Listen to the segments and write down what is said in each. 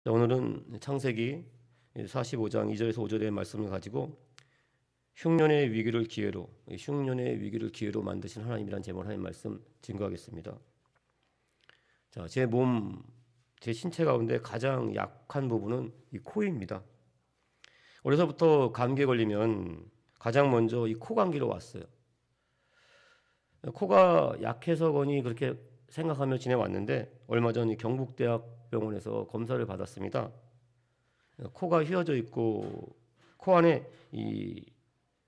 자, 오늘은 창세기 45장 2절에서 5절의 말씀을 가지고 흉년의 위기를 기회로, 흉년의 위기를 기회로 만드신 하나님이란 제목으로 하나님 말씀 증거하겠습니다. 자, 제 신체 가운데 가장 약한 부분은 이 코입니다. 어려서부터 감기에 걸리면 가장 먼저 이 코감기로 왔어요. 코가 약해서거니 그렇게 생각하며 지내왔는데 얼마 전 경북대학병원에서 검사를 받았습니다. 코가 휘어져 있고 코 안에 이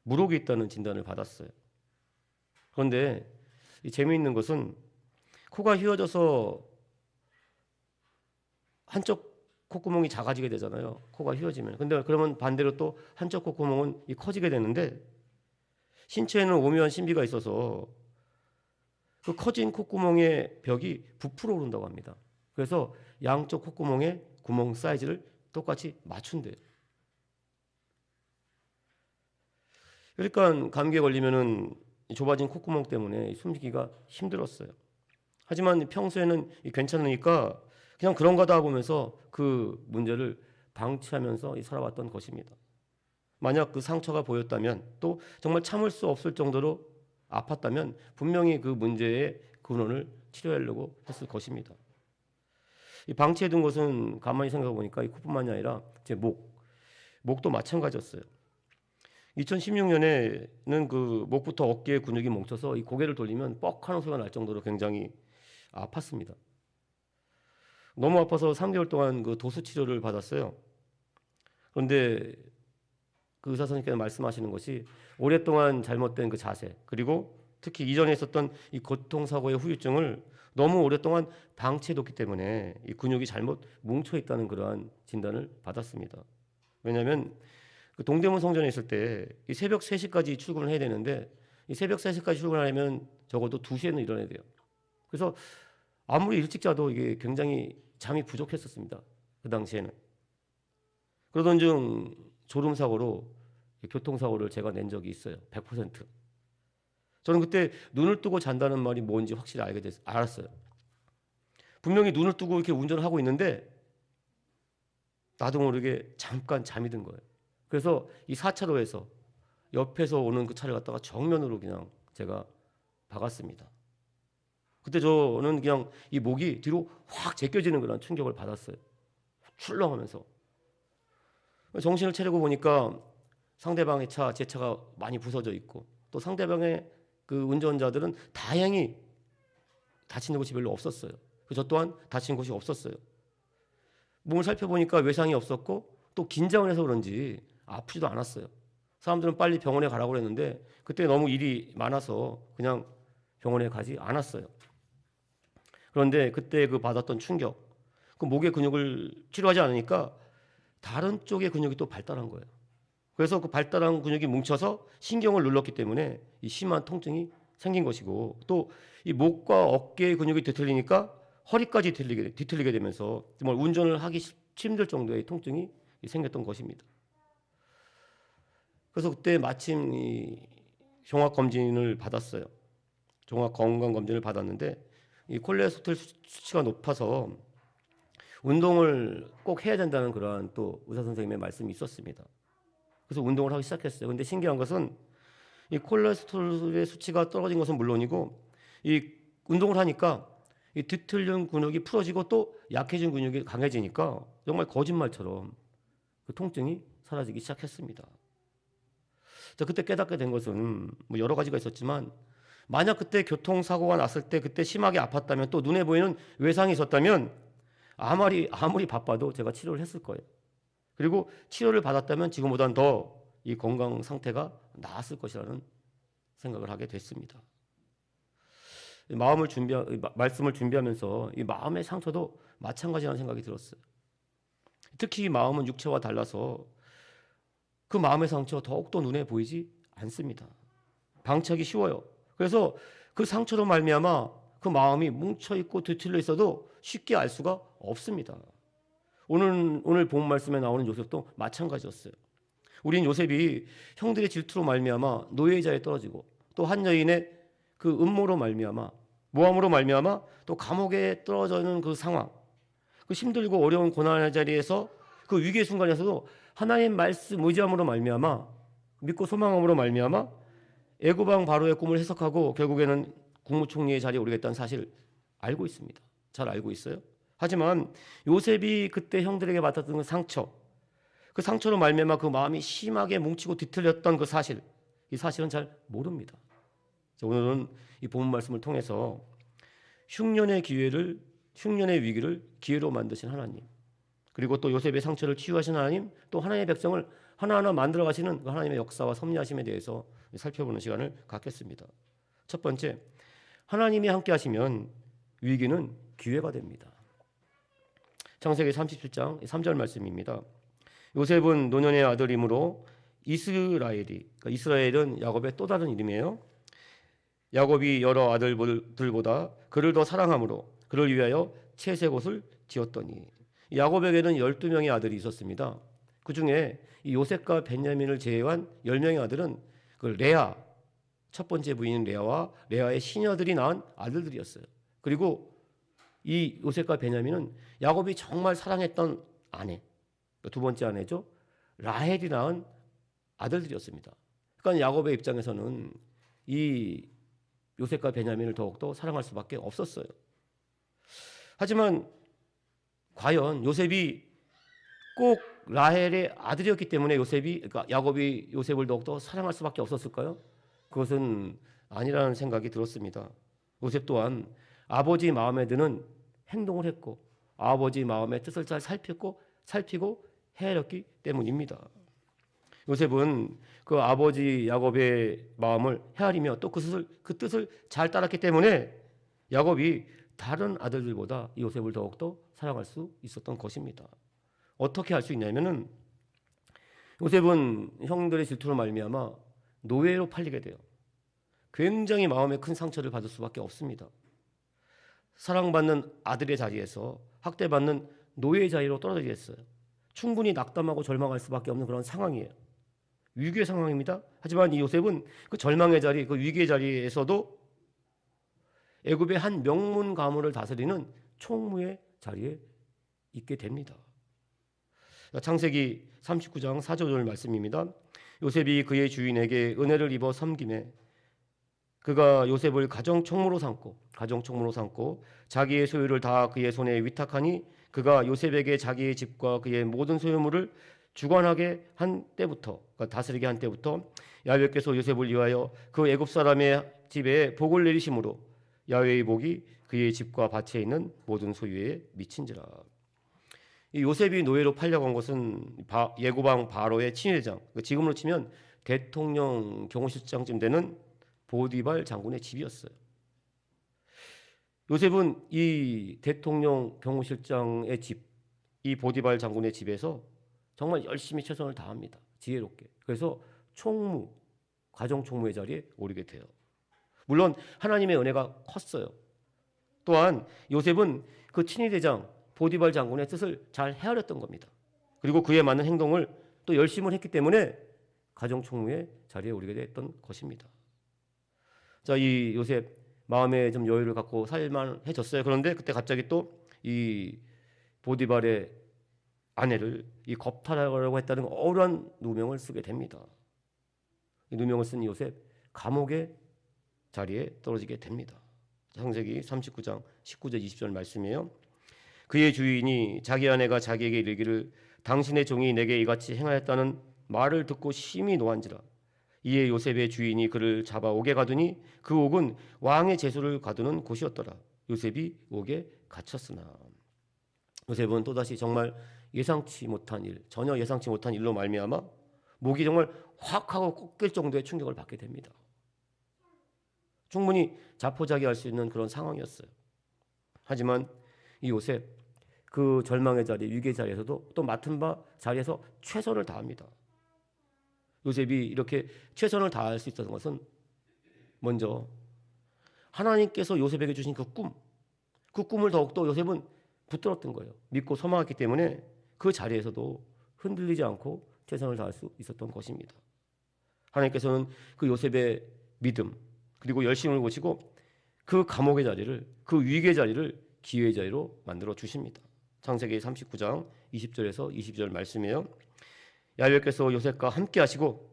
물혹이 있다는 진단을 받았어요. 그런데 재미있는 것은 코가 휘어져서 한쪽 콧구멍이 작아지게 되잖아요. 코가 휘어지면. 근데 그러면 반대로 또 한쪽 콧구멍은 커지게 되는데 신체에는 오묘한 신비가 있어서 그 커진 콧구멍의 벽이 부풀어 오른다고 합니다. 그래서 양쪽 콧구멍의 구멍 사이즈를 똑같이 맞춘대요. 그러니까 감기에 걸리면은 좁아진 콧구멍 때문에 숨기가 힘들었어요. 하지만 평소에는 괜찮으니까 그냥 그런가 다 보면서 그 문제를 방치하면서 살아왔던 것입니다. 만약 그 상처가 보였다면 또 정말 참을 수 없을 정도로 아팠다면 분명히 그 문제의 근원을 치료하려고 했을 것입니다. 이 방치해둔 것은 가만히 생각해 보니까 이 코뿐만이 아니라 제 목도 마찬가지였어요. 2016년에는 그 목부터 어깨에 근육이 뭉쳐서 이 고개를 돌리면 뻑하는 소리가 날 정도로 굉장히 아팠습니다. 너무 아파서 3개월 동안 그 도수 치료를 받았어요. 그런데 그 의사 선생님께서 말씀하시는 것이 오랫동안 잘못된 그 자세, 그리고 특히 이전에 있었던 이 교통사고의 후유증을 너무 오랫동안 방치해뒀기 때문에 이 근육이 잘못 뭉쳐 있다는 진단을 받았습니다. 왜냐하면 그 동대문 성전에 있을 때 이 새벽 3시까지 출근을 해야 되는데 이 새벽 3시까지 출근하려면 적어도 2시에는 일어나야 돼요. 그래서 아무리 일찍 자도 이게 굉장히 잠이 부족했었습니다. 그 당시에는. 그러던 중 졸음사고로 교통사고를 제가 낸 적이 있어요. 100%. 저는 그때 눈을 뜨고 잔다는 말이 뭔지 확실히 알았어요. 분명히 눈을 뜨고 이렇게 운전을 하고 있는데 나도 모르게 잠깐 잠이 든 거예요. 그래서 이 4차로에서 옆에서 오는 그 차를 갖다가 정면으로 그냥 제가 박았습니다. 그때 저는 그냥 이 목이 뒤로 확 제껴지는 그런 충격을 받았어요. 출렁하면서. 정신을 차리고 보니까 상대방의 차, 제 차가 많이 부서져 있고 또 상대방의 그 운전자들은 다행히 다친 곳이 별로 없었어요. 저 또한 다친 곳이 없었어요. 몸을 살펴보니까 외상이 없었고 또 긴장을 해서 그런지 아프지도 않았어요. 사람들은 빨리 병원에 가라고 그랬는데 그때 너무 일이 많아서 그냥 병원에 가지 않았어요. 그런데 그때 그 받았던 충격, 그 목의 근육을 치료하지 않으니까 다른 쪽의 근육이 또 발달한 거예요. 그래서 그 발달한 근육이 뭉쳐서 신경을 눌렀기 때문에 이 심한 통증이 생긴 것이고 또 이 목과 어깨의 근육이 뒤틀리니까 허리까지 뒤틀리게 되면서 정말 운전을 하기 힘들 정도의 통증이 생겼던 것입니다. 그래서 그때 마침 이 종합검진을 받았어요. 종합건강검진을 받았는데 이 콜레스테롤 수치가 높아서 운동을 꼭 해야 된다는 그러한 또 의사 선생님의 말씀이 있었습니다. 그래서 운동을 하기 시작했어요. 근데 신기한 것은 이 콜레스테롤의 수치가 떨어진 것은 물론이고 이 운동을 하니까 이 뒤틀린 근육이 풀어지고 또 약해진 근육이 강해지니까 정말 거짓말처럼 그 통증이 사라지기 시작했습니다. 자, 그때 깨닫게 된 것은 뭐 여러 가지가 있었지만 만약 그때 교통사고가 났을 때 그때 심하게 아팠다면 또 눈에 보이는 외상이 있었다면 아무리 바빠도 제가 치료를 했을 거예요. 그리고 치료를 받았다면 지금보다는 더 이 건강 상태가 나았을 것이라는 생각을 하게 됐습니다. 말씀을 준비하면서 이 마음의 상처도 마찬가지라는 생각이 들었어요. 특히 마음은 육체와 달라서 그 마음의 상처 더욱더 눈에 보이지 않습니다. 방치하기 쉬워요. 그래서 그 상처로 말미암아 그 마음이 뭉쳐있고 뒤틀려 있어도 쉽게 알 수가 없습니다. 오늘 본 말씀에 나오는 요셉도 마찬가지였어요. 우린 요셉이 형들의 질투로 말미암아 노예의 자리에 떨어지고 또 한 여인의 그 음모로 말미암아 모함으로 말미암아 또 감옥에 떨어져 있는 그 상황, 그 힘들고 어려운 고난의 자리에서 그 위기의 순간에서도 하나님 말씀 의지함으로 말미암아 믿고 소망함으로 말미암아 애굽 왕 바로의 꿈을 해석하고 결국에는 국무총리의 자리에 오르겠다는 사실을 알고 있습니다. 잘 알고 있어요. 하지만 요셉이 그때 형들에게 맡았던 그 상처로 말미암아 그 마음이 심하게 뭉치고 뒤틀렸던 그 사실, 이 사실은 잘 모릅니다. 오늘은 이 본문 말씀을 통해서 흉년의 위기를 기회로 만드신 하나님, 그리고 또 요셉의 상처를 치유하신 하나님, 또 하나님의 백성을 하나하나 만들어 가시는 그 하나님의 역사와 섭리하심에 대해서 살펴보는 시간을 갖겠습니다. 첫 번째, 하나님이 함께 하시면 위기는 기회가 됩니다. 창세기 37장 3절 말씀입니다. 요셉은 노년의 아들이므로 이스라엘은 야곱의 또 다른 이름이에요. 야곱이 여러 아들들보다 그를 더 사랑함으로 그를 위하여 채색 옷을 지었더니, 야곱에게는 12명의 아들이 있었습니다. 그 중에 이 요셉과 벤야민을 제외한 10명의 아들은 그 레아, 첫 번째 부인인 레아와 레아의 시녀들이 낳은 아들들이었어요. 그리고 이 요셉과 벤야민은 야곱이 정말 사랑했던 아내, 두 번째 아내죠, 라헬이 낳은 아들들이었습니다. 그러니까 야곱의 입장에서는 이 요셉과 베냐민을 더욱더 사랑할 수밖에 없었어요. 하지만 과연 요셉이 꼭 라헬의 아들이었기 때문에 그러니까 야곱이 요셉을 더욱더 사랑할 수밖에 없었을까요? 그것은 아니라는 생각이 들었습니다. 요셉 또한 아버지 마음에 드는 행동을 했고 아버지 마음의 뜻을 잘 살피고 헤아렸기 때문입니다. 요셉은 그 아버지 야곱의 마음을 헤아리며 또 그 뜻을 잘 따랐기 때문에 야곱이 다른 아들들보다 요셉을 더욱더 사랑할 수 있었던 것입니다. 어떻게 할 수 있냐면은 요셉은 형들의 질투로 말미암아 노예로 팔리게 돼요. 굉장히 마음에 큰 상처를 받을 수밖에 없습니다. 사랑받는 아들의 자리에서 학대받는 노예의 자리로 떨어지게 됐어요. 충분히 낙담하고 절망할 수밖에 없는 그런 상황이에요. 위기의 상황입니다. 하지만 이 요셉은 그 절망의 자리, 그 위기의 자리에서도 애굽의 한 명문 가문을 다스리는 총무의 자리에 있게 됩니다. 창세기 39장 4절 말씀입니다. 요셉이 그의 주인에게 은혜를 입어 섬김에 그가 요셉을 가정 총무로 삼고 자기의 소유를 다 그의 손에 위탁하니 그가 요셉에게 자기의 집과 그의 모든 소유물을 주관하게 한 때부터, 그러니까 다스리게 한 때부터 야훼께서 요셉을 위하여 그 애굽 사람의 집에 복을 내리심으로 야훼의 복이 그의 집과 밭에 있는 모든 소유에 미친지라. 이 요셉이 노예로 팔려간 것은 애굽 왕 바로의 친위대장, 지금으로 치면 대통령 경호실장쯤 되는 보디발 장군의 집이었어요. 요셉은 이 대통령 경호실장의 집, 이 보디발 장군의 집에서 정말 열심히 최선을 다합니다. 지혜롭게. 그래서 가정 총무의 자리에 오르게 돼요. 물론 하나님의 은혜가 컸어요. 또한 요셉은 그 친위대장 보디발 장군의 뜻을 잘 헤아렸던 겁니다. 그리고 그에 맞는 행동을 또 열심히 했기 때문에 가정 총무의 자리에 오르게 됐던 것입니다. 자, 이 요셉 마음에 좀 여유를 갖고 살만해졌어요. 그런데 그때 갑자기 또 이 보디발의 아내를 이 겁탈하려고 했다는 억울한 누명을 쓰게 됩니다. 이 누명을 쓴 요셉 감옥의 자리에 떨어지게 됩니다. 창세기 39장 19절 20절 말씀이에요. 그의 주인이 자기 아내가 자기에게 이르기를 당신의 종이 내게 이같이 행하였다는 말을 듣고 심히 노한지라. 이에 요셉의 주인이 그를 잡아 옥에 가두니 그 옥은 왕의 제수를 가두는 곳이었더라. 요셉이 옥에 갇혔으나. 요셉은 또다시 정말 전혀 예상치 못한 일로 말미암아 목이 정말 확 하고 꺾일 정도의 충격을 받게 됩니다. 충분히 자포자기할 수 있는 그런 상황이었어요. 하지만 이 요셉 그 절망의 자리, 위기의 자리에서도 또 맡은 바 자리에서 최선을 다합니다. 요셉이 이렇게 최선을 다할 수 있었던 것은 먼저 하나님께서 요셉에게 주신 그 꿈을 더욱더 요셉은 붙들었던 거예요. 믿고 소망했기 때문에 그 자리에서도 흔들리지 않고 최선을 다할 수 있었던 것입니다. 하나님께서는 그 요셉의 믿음 그리고 열심을 보시고 그 감옥의 자리를, 그 위기의 자리를 기회의 자리로 만들어 주십니다. 창세기 39장 20절에서 22절 말씀이에요. 야훼께서 요셉과 함께 하시고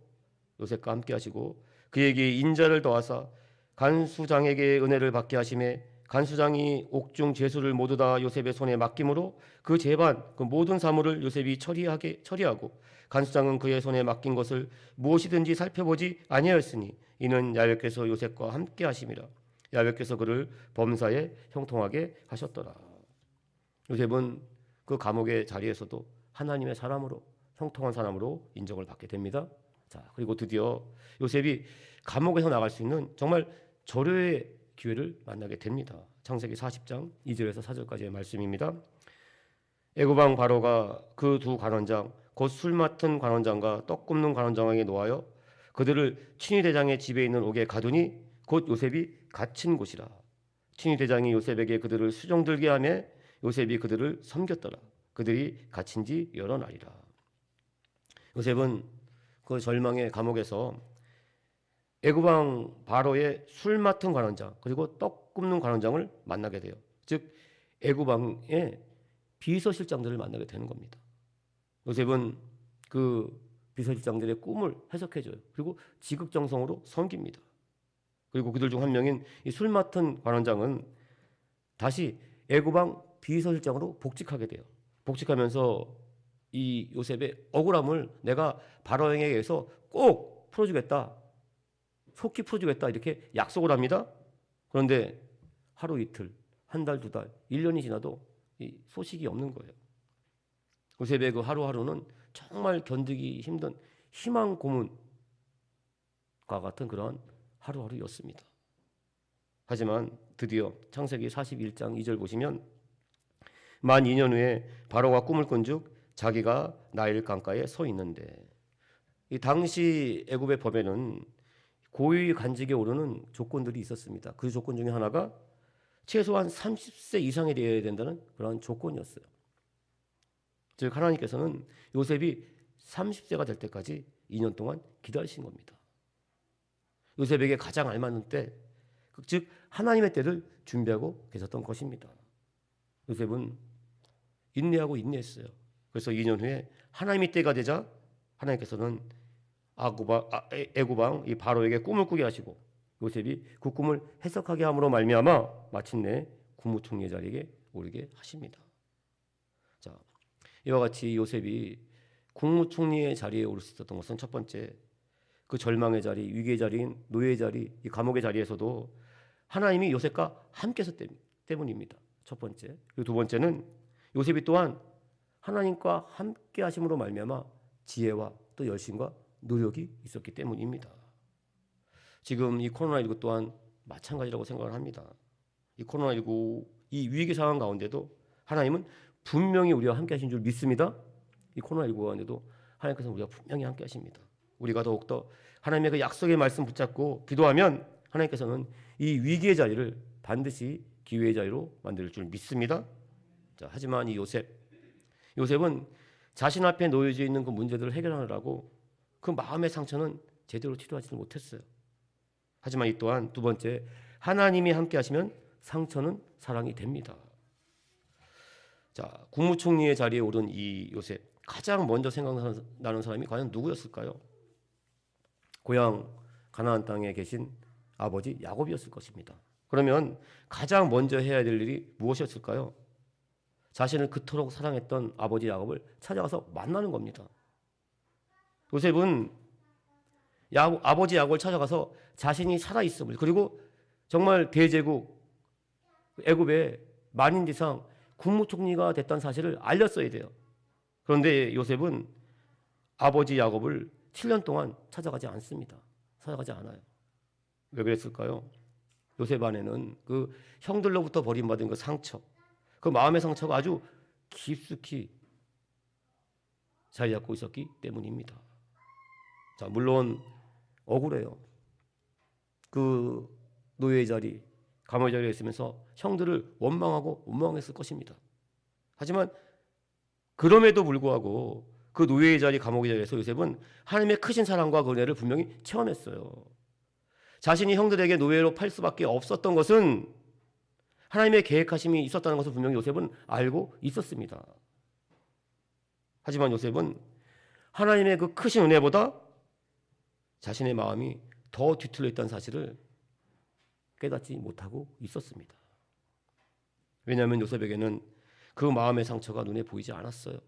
그에게 인자를 더하사 간수장에게 은혜를 받게 하심에 간수장이 옥중 제수를 모두 다 요셉의 손에 맡김으로 그 제반 그 모든 사물을 요셉이 처리하고 간수장은 그의 손에 맡긴 것을 무엇이든지 살펴보지 아니하였으니 이는 야훼께서 요셉과 함께 하심이라. 야훼께서 그를 범사에 형통하게 하셨더라. 요셉은 그 감옥의 자리에서도 하나님의 사람으로 형통한 사람으로 인정을 받게 됩니다. 자, 그리고 드디어 요셉이 감옥에서 나갈 수 있는 정말 절호의 기회를 만나게 됩니다. 창세기 40장 2절에서 4절까지의 말씀입니다. 애굽왕 바로가 그 두 관원장 곧 술 맡은 관원장과 떡 굽는 관원장에게 노하여 그들을 친위대장의 집에 있는 옥에 가두니 곧 요셉이 갇힌 곳이라. 친위대장이 요셉에게 그들을 수종들게 하며 요셉이 그들을 섬겼더라. 그들이 갇힌 지 여러 날이라. 요셉은 그 절망의 감옥에서 애굽왕 바로의 술 맡은 관원장 그리고 떡 굽는 관원장을 만나게 돼요. 즉 애굽왕의 비서실장들을 만나게 되는 겁니다. 요셉은 그 비서실장들의 꿈을 해석해줘요. 그리고 지극정성으로 섬깁니다. 그리고 그들 중 한 명인 이 술 맡은 관원장은 다시 애굽왕 비서실장으로 복직하게 돼요. 복직하면서 이 요셉의 억울함을 내가 바로에게 의해서 꼭 풀어주겠다, 속히 풀어주겠다 이렇게 약속을 합니다. 그런데 하루 이틀, 한 달, 두 달, 1년이 지나도 이 소식이 없는 거예요. 요셉의 그 하루하루는 정말 견디기 힘든 희망 고문과 같은 그러한 하루하루였습니다. 하지만 드디어 창세기 41장 2절 보시면 만 2년 후에 바로가 꿈을 꾼즉 자기가 나일 강가에 서 있는데, 이 당시 애굽의 법에는 고위 관직에 오르는 조건들이 있었습니다. 그 조건 중에 하나가 최소한 30세 이상이 되어야 된다는 그런 조건이었어요. 즉 하나님께서는 요셉이 30세가 될 때까지 2년 동안 기다리신 겁니다. 요셉에게 가장 알맞는 때, 즉 하나님의 때를 준비하고 계셨던 것입니다. 요셉은 인내하고 인내했어요. 그래서 2년 후에 하나님의 때가 되자 하나님께서는 애굽왕 이 바로에게 꿈을 꾸게 하시고 요셉이 그 꿈을 해석하게 함으로 말미암아 마침내 국무총리의 자리에 오르게 하십니다. 자, 이와 같이 요셉이 국무총리의 자리에 오를 수 있었던 것은 첫 번째, 그 절망의 자리, 위기의 자리인 노예의 자리, 이 감옥의 자리에서도 하나님이 요셉과 함께서 때문입니다. 첫 번째. 그리고 두 번째는 요셉이 또한 하나님과 함께 하심으로 말미암아 지혜와 또 열심과 노력이 있었기 때문입니다. 지금 이 코로나19 또한 마찬가지라고 생각을 합니다. 이 코로나19 이 위기 상황 가운데도 하나님은 분명히 우리와 함께 하신 줄 믿습니다. 이 코로나19 가운데도 하나님께서 우리와 분명히 함께 하십니다. 우리가 더욱더 하나님의 그 약속의 말씀 붙잡고 기도하면 하나님께서는 이 위기의 자리를 반드시 기회의 자리로 만들 줄 믿습니다. 자, 하지만 이 요셉은 자신 앞에 놓여져 있는 그 문제들을 해결하느라고 그 마음의 상처는 제대로 치료하지 못했어요. 하지만 이 또한 두 번째, 하나님이 함께 하시면 상처는 사랑이 됩니다. 자, 국무총리의 자리에 오른 이 요셉, 가장 먼저 생각나는 사람이 과연 누구였을까요? 고향 가나안 땅에 계신 아버지 야곱이었을 것입니다. 그러면 가장 먼저 해야 될 일이 무엇이었을까요? 자신을 그토록 사랑했던 아버지 야곱을 찾아가서 만나는 겁니다. 요셉은 아버지 야곱을 찾아가서 자신이 살아있음을, 그리고 정말 대제국 애굽의 만인지상 국무총리가 됐다는 사실을 알렸어야 돼요. 그런데 요셉은 아버지 야곱을 7년 동안 찾아가지 않습니다. 찾아가지 않아요. 왜 그랬을까요? 요셉 안에는 그 형들로부터 버림받은 그 상처, 그 마음의 상처가 아주 깊숙이 자리 잡고 있었기 때문입니다. 자, 물론 억울해요. 그 노예의 자리, 감옥의 자리에 있으면서 형들을 원망했을 것입니다. 하지만 그럼에도 불구하고 그 노예의 자리, 감옥의 자리에서 요셉은 하나님의 크신 사랑과 그 은혜를 분명히 체험했어요. 자신이 형들에게 노예로 팔 수밖에 없었던 것은 하나님의 계획하심이 있었다는 것을 분명히 요셉은 알고 있었습니다. 하지만 요셉은 하나님의 그 크신 은혜보다 자신의 마음이 더 뒤틀려 있다는 사실을 깨닫지 못하고 있었습니다. 왜냐하면 요셉에게는 그 마음의 상처가 눈에 보이지 않았어요.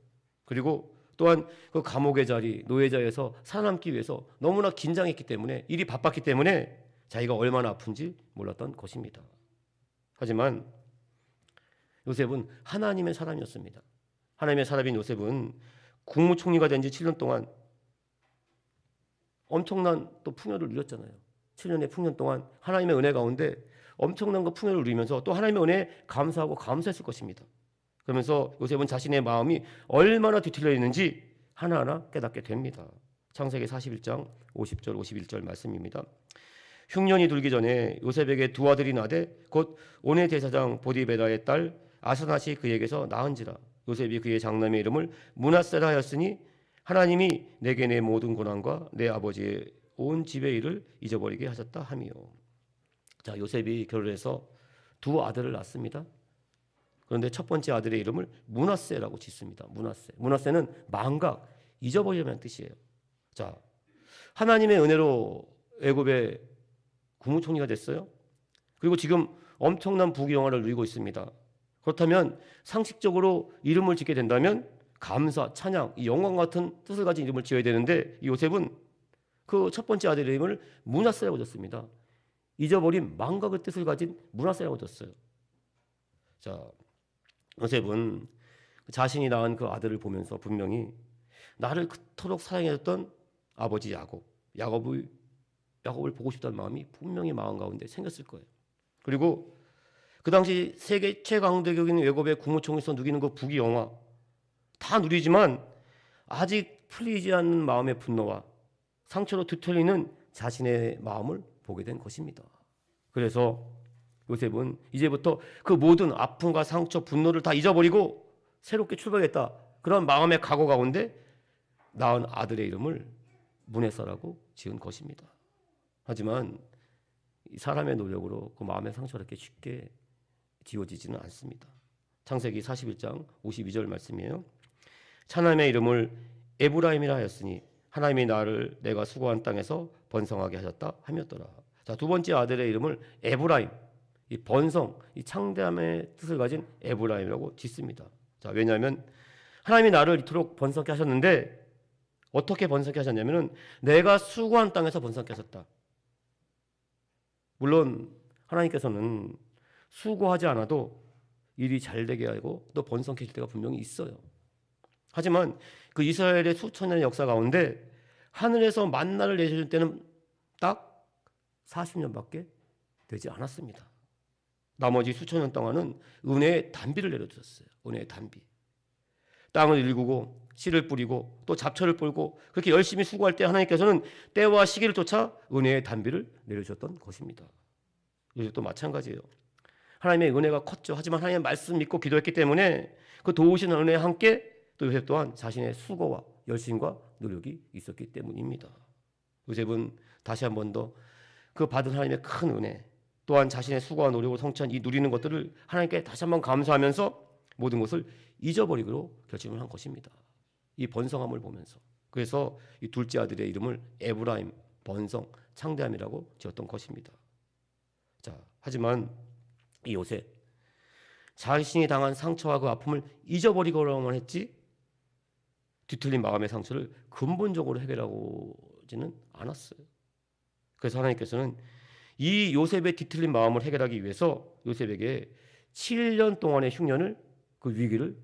그리고 또한 그 감옥의 자리, 노예자에서 살아남기 위해서 너무나 긴장했기 때문에, 일이 바빴기 때문에 자기가 얼마나 아픈지 몰랐던 것입니다. 하지만 요셉은 하나님의 사람이었습니다. 하나님의 사람인 요셉은 국무총리가 된 지 7년 동안 엄청난 또 풍요를 누렸잖아요. 7년의 풍년 동안 하나님의 은혜 가운데 엄청난 그 풍요를 누리면서 또 하나님의 은혜에 감사하고 감사했을 것입니다. 그러면서 요셉은 자신의 마음이 얼마나 뒤틀려 있는지 하나하나 깨닫게 됩니다. 창세기 41장 50절 51절 말씀입니다. 흉년이 들기 전에 요셉에게 두 아들이 나되 곧 온의 대사장 보디베라의 딸 아스낫이 그에게서 낳은지라. 요셉이 그의 장남의 이름을 므낫세라 하였으니 하나님이 내게 내 모든 고난과 내 아버지의 온 집의 일을 잊어버리게 하셨다 하미요. 자, 요셉이 결혼해서 두 아들을 낳습니다. 그런데 첫 번째 아들의 이름을 므낫세라고 짓습니다. 므낫세. 므낫세는 망각, 잊어버리라는 뜻이에요. 자, 하나님의 은혜로 애굽의 국무총리가 됐어요. 그리고 지금 엄청난 부귀영화를 누리고 있습니다. 그렇다면 상식적으로 이름을 짓게 된다면 감사, 찬양, 이 영광 같은 뜻을 가진 이름을 지어야 되는데 이 요셉은 그 첫 번째 아들의 이름을 므낫세라고 졌습니다. 잊어버린 망각의 뜻을 가진 므낫세라고 졌어요. 자, 요셉은 자신이 낳은 그 아들을 보면서 분명히 나를 그토록 사랑해줬던 아버지 야곱을 보고 싶다는 마음이 분명히 마음 가운데 생겼을 거예요. 그리고 그 당시 세계 최강대국인 애굽의 국무총리에서 누리는 그 부귀영화 다 누리지만 아직 풀리지 않는 마음의 분노와 상처로 뒤틀리는 자신의 마음을 보게 된 것입니다. 그래서 요셉은 이제부터 그 모든 아픔과 상처, 분노를 다 잊어버리고 새롭게 출발했다. 그런 마음의 각오 가운데 낳은 아들의 이름을 므낫세라고 지은 것입니다. 하지만 사람의 노력으로 그 마음의 상처가 이렇게 쉽게 지워지지는 않습니다. 창세기 41장 52절 말씀이에요. 차남의 이름을 에브라임이라 하였으니 하나님이 나를 내가 수고한 땅에서 번성하게 하셨다 하였더라. 자, 두 번째 아들의 이름을 에브라임, 이 번성, 이 창대함의 뜻을 가진 에브라임이라고 짓습니다. 자, 왜냐하면 하나님이 나를 이토록 번성케 하셨는데 어떻게 번성케 하셨냐면은 내가 수고한 땅에서 번성케 하셨다. 물론 하나님께서는 수고하지 않아도 일이 잘 되게 하고 또 번성케 할 때가 분명히 있어요. 하지만 그 이스라엘의 수천 년의 역사 가운데 하늘에서 만나를 내려줄 때는 딱 40년밖에 되지 않았습니다. 나머지 수천 년 동안은 은혜의 단비를 내려주셨어요. 은혜의 단비. 땅을 일구고 씨를 뿌리고 또 잡초를 뿔고 그렇게 열심히 수고할 때 하나님께서는 때와 시기를 쫓아 은혜의 단비를 내려주셨던 것입니다. 요셉도 마찬가지예요. 하나님의 은혜가 컸죠. 하지만 하나님의 말씀 믿고 기도했기 때문에 그 도우시는 은혜와 함께 또 요셉 또한 자신의 수고와 열심과 노력이 있었기 때문입니다. 요셉은 다시 한 번 더 그 받은 하나님의 큰 은혜 또한 자신의 수고와 노력을 성취한 이 누리는 것들을 하나님께 다시 한번 감사하면서 모든 것을 잊어버리기로 결심을 한 것입니다. 이 번성함을 보면서. 그래서 이 둘째 아들의 이름을 에브라임, 번성, 창대함이라고 지었던 것입니다. 자, 하지만 이 요셉 자신이 당한 상처와 그 아픔을 잊어버리고만 했지 뒤틀린 마음의 상처를 근본적으로 해결하고지는 않았어요. 그래서 하나님께서는 이 요셉의 뒤틀린 마음을 해결하기 위해서 요셉에게 7년 동안의 흉년을 그 위기를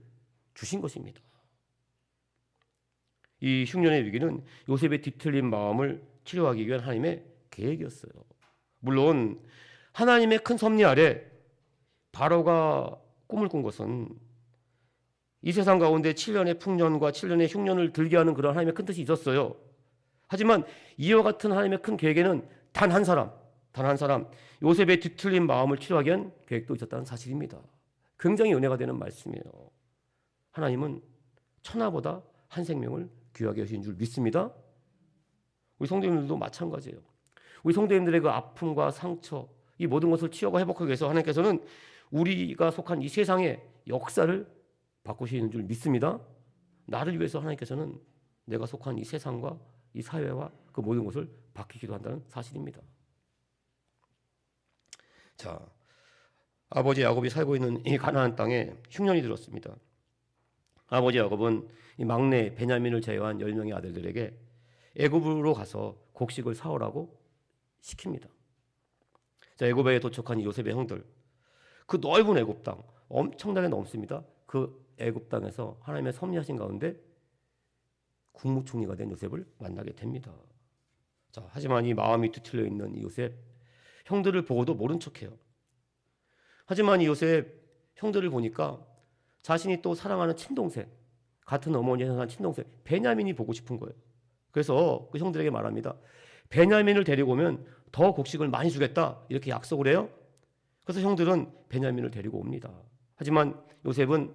주신 것입니다. 이 흉년의 위기는 요셉의 뒤틀린 마음을 치료하기 위한 하나님의 계획이었어요. 물론 하나님의 큰 섭리 아래 바로가 꿈을 꾼 것은 이 세상 가운데 7년의 풍년과 7년의 흉년을 들게 하는 그런 하나님의 큰 뜻이 있었어요. 하지만 이와 같은 하나님의 큰 계획에는 단 한 사람 요셉의 뒤틀린 마음을 치료하기 위한 계획도 있었다는 사실입니다. 굉장히 은혜가 되는 말씀이에요. 하나님은 천하보다 한 생명을 귀하게 하신 줄 믿습니다. 우리 성도님들도 마찬가지예요. 우리 성도님들의 그 아픔과 상처 이 모든 것을 치유하고 회복하기 위해서 하나님께서는 우리가 속한 이 세상의 역사를 바꾸시는 줄 믿습니다. 나를 위해서 하나님께서는 내가 속한 이 세상과 이 사회와 그 모든 것을 바뀌기도 한다는 사실입니다. 자, 아버지 야곱이 살고 있는 이 가나안 땅에 흉년이 들었습니다. 아버지 야곱은 이 막내 베냐민을 제외한 10명의 아들들에게 애굽으로 가서 곡식을 사오라고 시킵니다. 자, 애굽에 도착한 요셉의 형들, 그 넓은 애굽 땅 엄청나게 넓습니다. 그 애굽 땅에서 하나님의 섭리하신 가운데 국무총리가 된 요셉을 만나게 됩니다. 자, 하지만 이 마음이 뒤틀려 있는 이 요셉, 형들을 보고도 모른 척해요. 하지만 이 요셉 형들을 보니까 자신이 또 사랑하는 친동생, 같은 어머니에서 난 친동생 베냐민이 보고 싶은 거예요. 그래서 그 형들에게 말합니다. 베냐민을 데리고 오면 더 곡식을 많이 주겠다, 이렇게 약속을 해요. 그래서 형들은 베냐민을 데리고 옵니다. 하지만 요셉은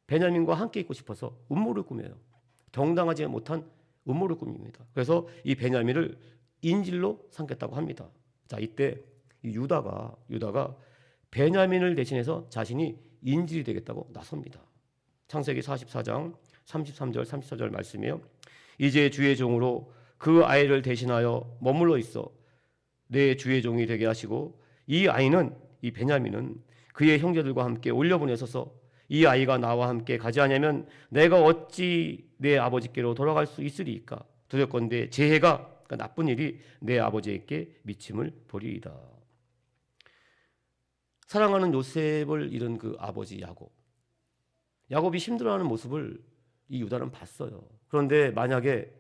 베냐민과 함께 있고 싶어서 음모를 꾸며요. 정당하지 못한 음모를 꾸밉니다. 그래서 이 베냐민을 인질로 삼겠다고 합니다. 자, 이때 이 유다가 베냐민을 대신해서 자신이 인질이 되겠다고 나섭니다. 창세기 44장 33절 34절 말씀이에요. 이제 주의 종으로 그 아이를 대신하여 머물러 있어 내 주의 종이 되게 하시고, 이 아이는, 이 베냐민은 그의 형제들과 함께 올려보내소서. 이 아이가 나와 함께 가지 않으면 내가 어찌 내 아버지께로 돌아갈 수 있으리이까. 두렵건대 재해가, 그러니까 나쁜 일이 내 아버지에게 미침을 보리이다. 사랑하는 요셉을 잃은 그 아버지 야곱이 힘들어하는 모습을 이 유다는 봤어요. 그런데 만약에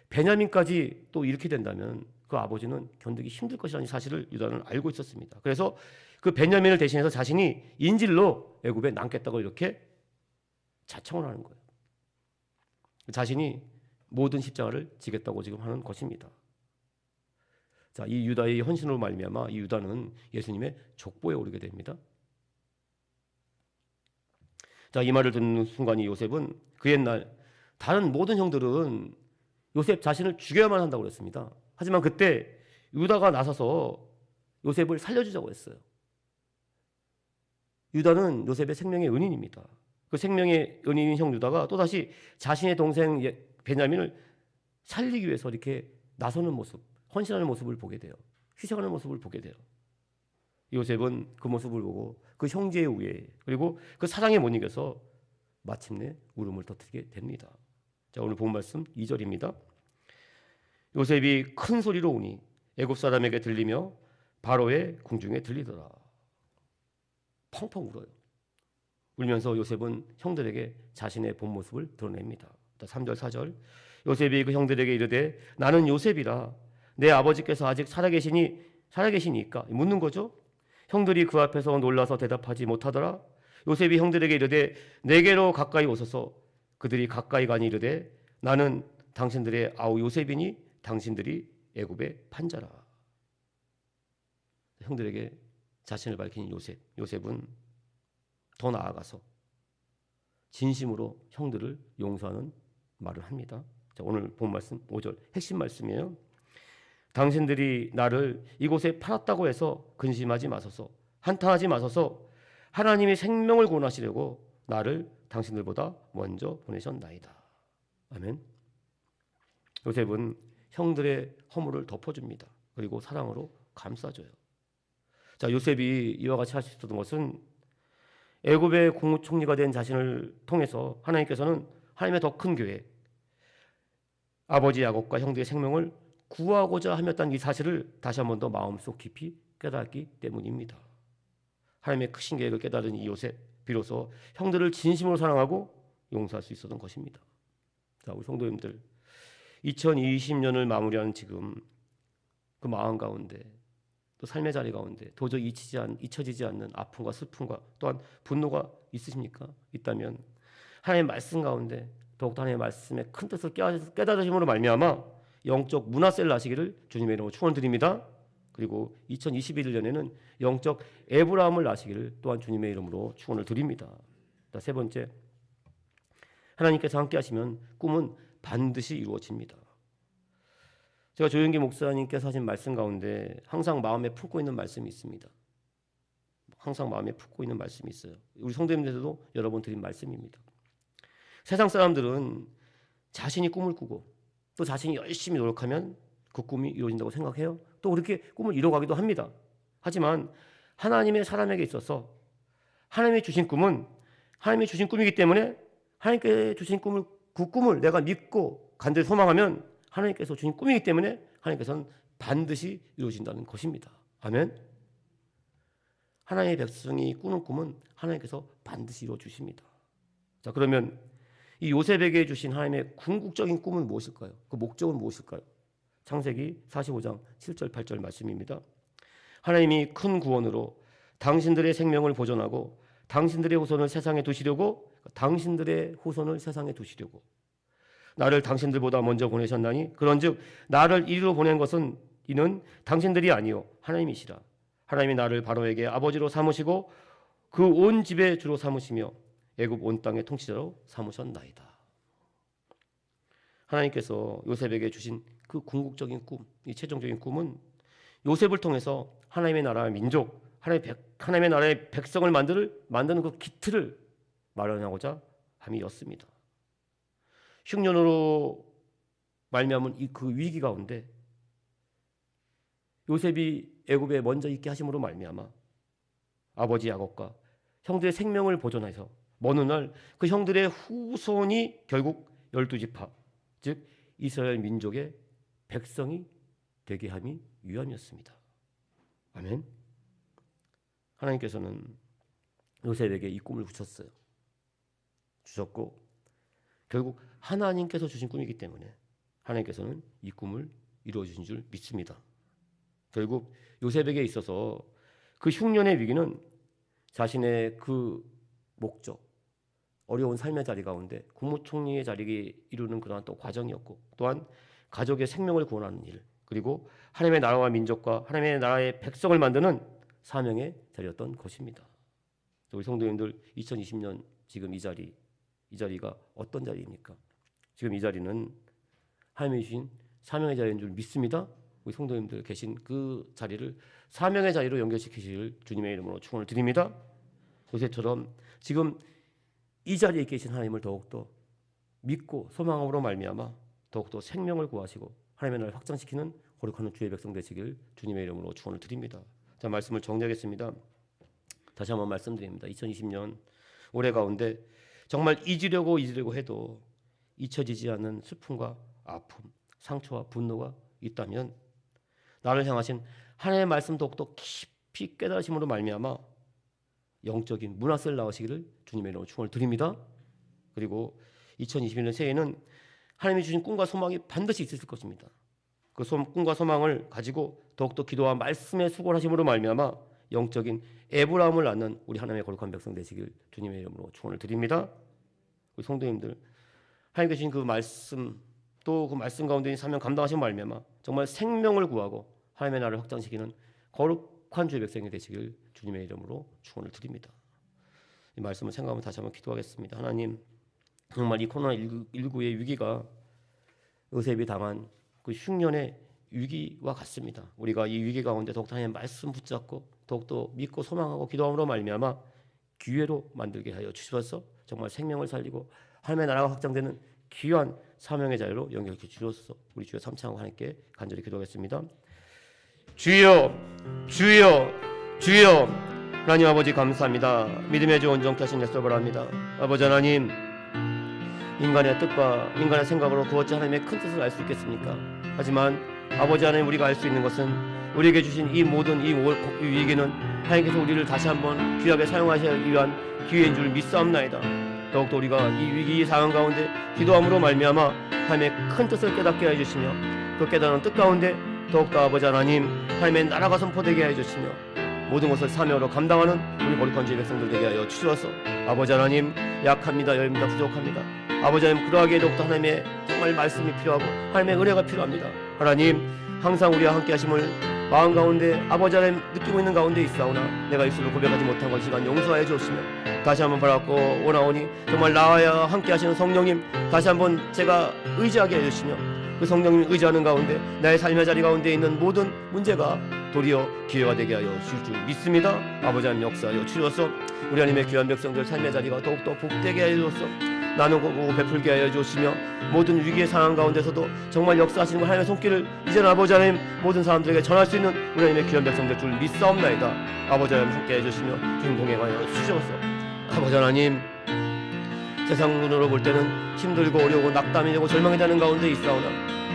베냐민까지 또 이렇게 된다면 그 아버지는 견디기 힘들 것이라는 사실을 유다는 알고 있었습니다. 그래서 그 베냐민을 대신해서 자신이 인질로 애굽에 남겠다고 이렇게 자청을 하는 거예요. 자신이 모든 십자가를 지겠다고 지금 하는 것입니다. 자, 이 유다의 헌신으로 말미암아 이 유다는 예수님의 족보에 오르게 됩니다. 자, 이 말을 듣는 순간 이 요셉은 그 옛날 다른 모든 형들은 요셉 자신을 죽여야만 한다고 그랬습니다. 하지만 그때 유다가 나서서 요셉을 살려주자고 했어요. 유다는 요셉의 생명의 은인입니다. 그 생명의 은인인 형 유다가 또다시 자신의 동생 베냐민을 살리기 위해서 이렇게 나서는 모습, 헌신하는 모습을 보게 돼요. 희생하는 모습을 보게 돼요. 요셉은 그 모습을 보고 그 형제의 우애, 그리고 그 사랑에 못 이겨서 마침내 울음을 터뜨리게 됩니다. 자, 오늘 본 말씀 2절입니다. 요셉이 큰 소리로 우니 애굽 사람에게 들리며 바로의 궁중에 들리더라. 펑펑 울어요. 울면서 요셉은 형들에게 자신의 본 모습을 드러냅니다. 3절 4절 요셉이 그 형들에게 이르되 나는 요셉이라 내 아버지께서 아직 살아계시니까 묻는 거죠. 형들이 그 앞에서 놀라서 대답하지 못하더라. 요셉이 형들에게 이르되 내게로 가까이 오소서. 그들이 가까이 가니 이르되 나는 당신들의 아우 요셉이니 당신들이 애굽의 판자라. 형들에게 자신을 밝힌 요셉은 더 나아가서 진심으로 형들을 용서하는 말을 합니다. 자, 오늘 본 말씀 5절 핵심 말씀이에요. 당신들이 나를 이곳에 팔았다고 해서 근심하지 마소서. 한탄하지 마소서. 하나님이 생명을 구원하시려고 나를 당신들보다 먼저 보내셨나이다. 아멘. 요셉은 형들의 허물을 덮어줍니다. 그리고 사랑으로 감싸줘요. 자, 요셉이 이와 같이 할 수 있었던 것은 애굽의 국무총리가 된 자신을 통해서 하나님께서는 하나님의 더 큰 교회, 아버지 야곱과 형들의 생명을 구하고자 하였다는 이 사실을 다시 한 번 더 마음속 깊이 깨닫기 때문입니다. 하나님의 크신 계획을 깨달은 이 요셉, 비로소 형들을 진심으로 사랑하고 용서할 수 있었던 것입니다. 자, 우리 성도님들, 2020년을 마무리하는 지금 그 마음 가운데, 또 삶의 자리 가운데 도저히 잊혀지지 않는 아픔과 슬픔과 또한 분노가 있으십니까? 있다면 하나님의 말씀 가운데 더욱더 하나님의 말씀의 큰 뜻을 깨달으심으로 말미암아 영적 문화세를 나시기를 주님의 이름으로 축원드립니다. 그리고 2021년에는 영적 에브라함을 나시기를 또한 주님의 이름으로 축원을 드립니다. 세 번째, 하나님께서 함께 하시면 꿈은 반드시 이루어집니다. 제가 조영기 목사님께서 하신 말씀 가운데 항상 마음에 품고 있는 말씀이 있습니다. 항상 마음에 품고 있는 말씀이 있어요. 우리 성도님들도 여러 번 드린 말씀입니다. 세상 사람들은 자신이 꿈을 꾸고 또 자신이 열심히 노력하면 그 꿈이 이루어진다고 생각해요. 또 그렇게 꿈을 이뤄가기도 합니다. 하지만 하나님의 사람에게 있어서 하나님이 주신 꿈은 하나님이 주신 꿈이기 때문에 하나님께 주신 꿈을, 그 꿈을 내가 믿고 간절히 소망하면 하나님께서 주신 꿈이기 때문에 하나님께서는 반드시 이루어진다는 것입니다. 아멘. 하나님의 백성이 꾸는 꿈은 하나님께서 반드시 이루어 주십니다. 자, 그러면 이 요셉에게 주신 하나님의 궁극적인 꿈은 무엇일까요? 그 목적은 무엇일까요? 창세기 45장 7절 8절 말씀입니다. 하나님이 큰 구원으로 당신들의 생명을 보존하고 당신들의 후손을 세상에 두시려고 나를 당신들보다 먼저 보내셨나니 그런즉 나를 이리로 보낸 것은 이는 당신들이 아니요 하나님이시라. 하나님이 나를 바로에게 아버지로 삼으시고 그 온 집의 주로 삼으시며 애굽 온 땅의 통치자로 삼으셨나이다. 하나님께서 요셉에게 주신 그 궁극적인 꿈, 이 최종적인 꿈은 요셉을 통해서 하나님의 나라의 민족, 하나님의 나라의 백성을 만드는 그 기틀을 마련하고자 함이었습니다. 흉년으로 말미암은 이 그 위기 가운데 요셉이 애굽에 먼저 있게 하심으로 말미암아 아버지 야곱과 형들의 생명을 보존해서 어느 날 그 형들의 후손이 결국 12지파, 즉 이스라엘 민족의 백성이 되게 함이 위함이었습니다. 아멘. 하나님께서는 요셉에게 이 꿈을 주셨고 결국 하나님께서 주신 꿈이기 때문에 하나님께서는 이 꿈을 이루어 주신 줄 믿습니다. 결국 요셉에게 있어서 그 흉년의 위기는 자신의 그 목적, 어려운 삶의 자리 가운데 국무총리의 자리에 이루는 그러한 또 과정이었고 또한 가족의 생명을 구원하는 일, 그리고 하나님의 나라와 민족과 하나님의 나라의 백성을 만드는 사명의 자리였던 것입니다. 우리 성도님들 2020년 지금 이 자리가 어떤 자리입니까? 지금 이 자리는 하나님이 주신 사명의 자리인 줄 믿습니다. 우리 성도님들 계신 그 자리를 사명의 자리로 연결시키실 주님의 이름으로 축원을 드립니다. 요셉처럼 지금 이 자리에 계신 하나님을 더욱더 믿고 소망함으로 말미암아 더욱더 생명을 구하시고 하나님의 나라를 확장시키는 거룩한 주의 백성 되시길 주님의 이름으로 축원을 드립니다. 자, 말씀을 정리하겠습니다. 다시 한번 말씀드립니다. 2020년 올해 가운데 정말 잊으려고 해도 잊혀지지 않는 슬픔과 아픔, 상처와 분노가 있다면 나를 향하신 하나님의 말씀 더욱더 깊이 깨달으심으로 말미암아 영적인 문화세를 나오시기를 주님의 이름으로 축원을 드립니다. 그리고 2021년 새해에는 하나님이 주신 꿈과 소망이 반드시 있을 것입니다. 그 꿈과 소망을 가지고 더욱더 기도와 말씀에 수고를 하심으로 말미암아 영적인 에브라임을 낳는 우리 하나님의 거룩한 백성 되시길 주님의 이름으로 축원을 드립니다. 우리 성도님들 하나님께 주신 그 말씀 또 그 말씀 가운데 있는 사명 감당하신 말미암아 정말 생명을 구하고 하나님의 나라를 확장시키는 거룩한 주의 백성이 되시길 주님의 이름으로 축원을 드립니다. 이 말씀을 생각하면 다시 한번 기도하겠습니다. 하나님, 정말 이 코로나19의 위기가 요셉이 당한 그 흉년의 위기와 같습니다. 우리가 이 위기 가운데 더욱더 하나님의 말씀 붙잡고 더욱더 믿고 소망하고 기도함으로 말미암아 기회로 만들게 하여 주셔서 정말 생명을 살리고 하나님의 나라가 확장되는 귀한 사명의 자리로 연결해 주셔서 우리 주여 삼창하고 하나님께 간절히 기도하겠습니다. 주여, 주여, 주여. 하나님 아버지 감사합니다. 믿음의 주 온전케 하신 예수를 바랍니다. 아버지 하나님, 인간의 뜻과 인간의 생각으로 그 어찌 하나님의 큰 뜻을 알 수 있겠습니까? 하지만 아버지 하나님, 우리가 알 수 있는 것은 우리에게 주신 이 모든 이 위기는 하나님께서 우리를 다시 한번 귀하게 사용하시기 위한 기회인 줄 믿사옵나이다. 더욱더 우리가 이 위기 상황 가운데 기도함으로 말미암아 하나님의 큰 뜻을 깨닫게 해주시며 그 깨달은 뜻 가운데 더욱더 아버지 하나님, 하나님의 나라가 선포되게 해주시며 모든 것을 사명으로 감당하는 우리 거룩한 주의 백성들 되게 하여 주셔서 아버지 하나님, 약합니다, 여입니다, 부족합니다. 아버지 하나님, 그러하기에 더욱더 하나님의 정말 말씀이 필요하고 하나님의 은혜가 필요합니다. 하나님, 항상 우리와 함께 하심을 마음 가운데 아버지 하나님 느끼고 있는 가운데 있사오나 내가 입술로 고백하지 못한 것 시간 용서하여 주옵시며 다시 한번 바라고 원하오니 정말 나와 함께 하시는 성령님 다시 한번 제가 의지하게 해주시며 그 성령님을 의지하는 가운데 나의 삶의 자리 가운데 있는 모든 문제가 도리어 기회가 되게 하여 주실 줄 믿습니다. 아버지 하나님 역사하여 주셔서 우리 하나님의 귀한 백성들 삶의 자리가 더욱더 복되게 하여 주셔서 나누고 베풀게 하여 주시며 모든 위기의 상황 가운데서도 정말 역사하시는 하나님의 손길을 이제는 아버지 하나님 모든 사람들에게 전할 수 있는 우리 하나님의 귀한 백성들 줄 믿사옵나이다. 아버지 하나님 함께 해주시며 주님 동행하여 주시옵소서. 아버지 하나님 세상 눈으로 볼 때는 힘들고 어려우고 낙담이 되고 절망이 되는 가운데 있사오나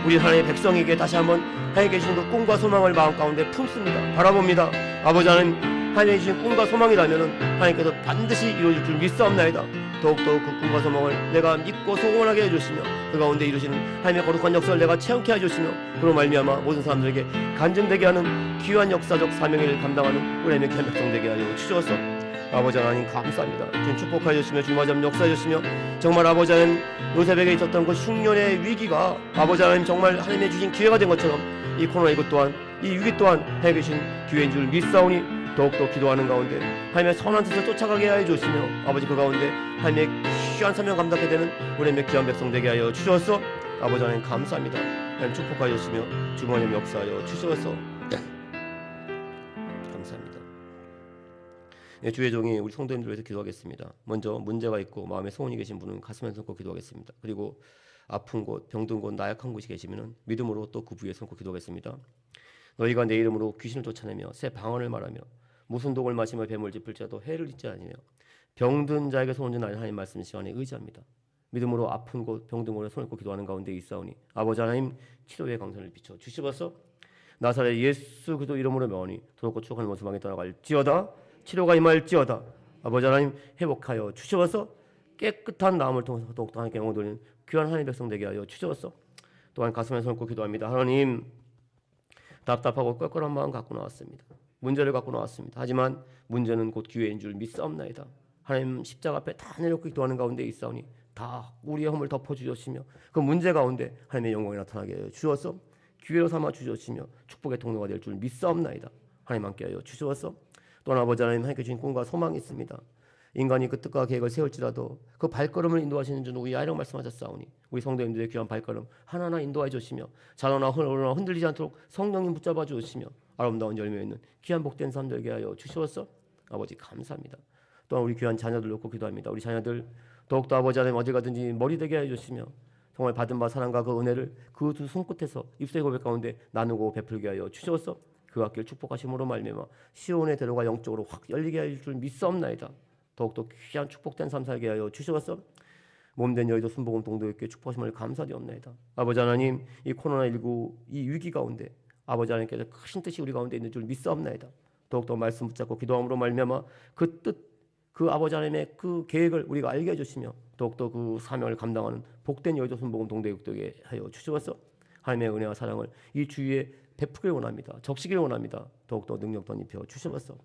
우리 하나님의 백성에게 다시 한번 하나님께 주신 그 꿈과 소망을 마음 가운데 품습니다. 바라봅니다. 아버지 하나님 하나님께 주신 꿈과 소망이라면 하나님께서 반드시 이루어질 줄 믿사옵나이다. 더욱더 그 꿈과 소망을 내가 믿고 소원하게 해주시며 그 가운데 이루시는 하나님의 거룩한 역사를 내가 체험케 해주시며 그로 말미암아 모든 사람들에게 간증되게 하는 귀한 역사적 사명을 감당하는 우리 하나님의 귀한 백성 되게 하여 주셔서 아버지 하나님 감사합니다. 주님 축복하여 주시며 주님 아버지 역사해 주시며 정말 아버지 하나님 요셉에게 있었던 그 흉년의 위기가 아버지 하나님 정말 하나님의 주신 기회가 된 것처럼 이 코로나19 또한 이 위기 또한 해 계신 기회인 줄 믿사오니 더욱더 기도하는 가운데 하나님의 선한 뜻을 쫓아가게 하여 주시며 아버지 그 가운데 하나님의 귀한 사명 감당하게 되는 우리 하나님의 귀한 백성 되게 하여 주셔서 아버지 하나님 감사합니다. 하나님 축복하여 주시며 주님 하나님 역사하여 주셔서 감사합니다. 네, 주의 종이 우리 성도님들 위해서 기도하겠습니다. 먼저 문제가 있고 마음에 소원이 계신 분은 가슴에 손고 기도하겠습니다. 그리고 아픈 곳, 병든 곳, 나약한 곳이 계시면 믿음으로 또 그 부위에 손고 기도하겠습니다. 너희가 내 이름으로 귀신을 쫓아내며 새 방언을 말하며 무슨 독을 마시며 뱀을 짚을지라도 해를 잊지 않으며 병든 자에게 손을 든 하나님 말씀 시간에 의지합니다. 믿음으로 아픈 곳, 병든 곳에 손을 꽂고 기도하는 가운데 있사오니 아버지 하나님 치료의 강선을 비춰 주시옵소서. 나사렛 예수 그리스도 이름으로 명하니 도둑고 추억하는 모습방에 떠나갈지어다. 치료가 임할지어다. 아버지 하나님 회복하여 주시옵소서. 깨끗한 나음을 통해서 더욱더 하나님께 영광 돌리는 귀한 하나님의 백성 되게 하여 주시옵소서. 또한 가슴에 손을 꽂고 기도합니다. 하나님 답답하고 껄껄한 마음 갖고 나왔습니다. 문제를 갖고 나왔습니다. 하지만 문제는 곧 기회인 줄 믿사옵나이다. 하나님 십자가 앞에 다 내려놓고 기도하는 가운데 있사오니 다 우리의 허물 덮어주셨으며 그 문제 가운데 하나님의 영광이 나타나게 하여 주셔서 기회로 삼아 주셨으며 축복의 통로가 될 줄 믿사옵나이다. 하나님 함께 하여 주셔서 또한 아버지 하나님 하나님께 주신 꿈과 소망이 있습니다. 인간이 그 뜻과 계획을 세울지라도 그 발걸음을 인도하시는 줄 우리 아이라고 말씀하셨사오니 우리 성도님들의 귀한 발걸음 하나하나 인도해 주시며 자라나 흔들리지 않도록 성령님 붙잡아 주시며 아름다운 열매 있는 귀한 복된 삶 되게 하여 주시옵소서. 아버지 감사합니다. 또한 우리 귀한 자녀들 놓고 기도합니다. 우리 자녀들 더욱더 아버지 하나님 어디 가든지 머리 되게 해 주시며 정말 받은 바 사랑과 그 은혜를 그 두 손끝에서 입술의 고백 가운데 나누고 베풀게 하여 주시옵소서. 그 학교를 축복하심으로 말미암아 시온의 대로가 영적으로 확 열리게 할 줄 믿사옵나이다. 더욱더 귀한 축복된 삶 살게 하여 주시옵소서. 몸된 여의도 순복음 동도에게 축복하심을 감사드리옵나이다. 아버지 하나님 이 코로나19 이 위기 가운데 아버지 하나님께서 크신 뜻이 우리 가운데 있는 줄 믿사옵나이다. 더욱더 말씀 붙잡고 기도함으로 말미암아 그 뜻, 그 아버지 하나님의 그 계획을 우리가 알게 해주시며 더욱더 그 사명을 감당하는 복된 여의도 순복음 동도에 하여 주시옵소서. 하나님의 은혜와 사랑을 이 주위에 베푸길 원합니다. 적시길 원합니다. 더욱더 능력 덧입혀 주시옵소서.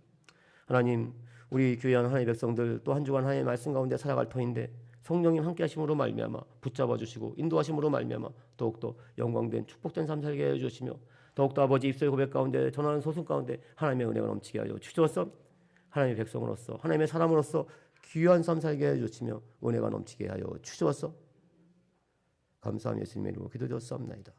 하나님 우리 귀한 하나님의 백성들 또 한 주간 하나님의 말씀 가운데 살아갈 터인데 성령님 함께 하심으로 말미암아 붙잡아 주시고 인도하심으로 말미암아 더욱더 영광된 축복된 삶 살게 해 주시며 더욱더 아버지 입술의 고백 가운데 전하는 소승 가운데 하나님의 은혜가 넘치게 하여 주시옵소서. 하나님의 백성으로서 하나님의 사람으로서 귀한 삶 살게 해 주시며 은혜가 넘치게 하여 주시옵소서. 감사하며 예수님의 이름으로 기도드렸사옵나이다.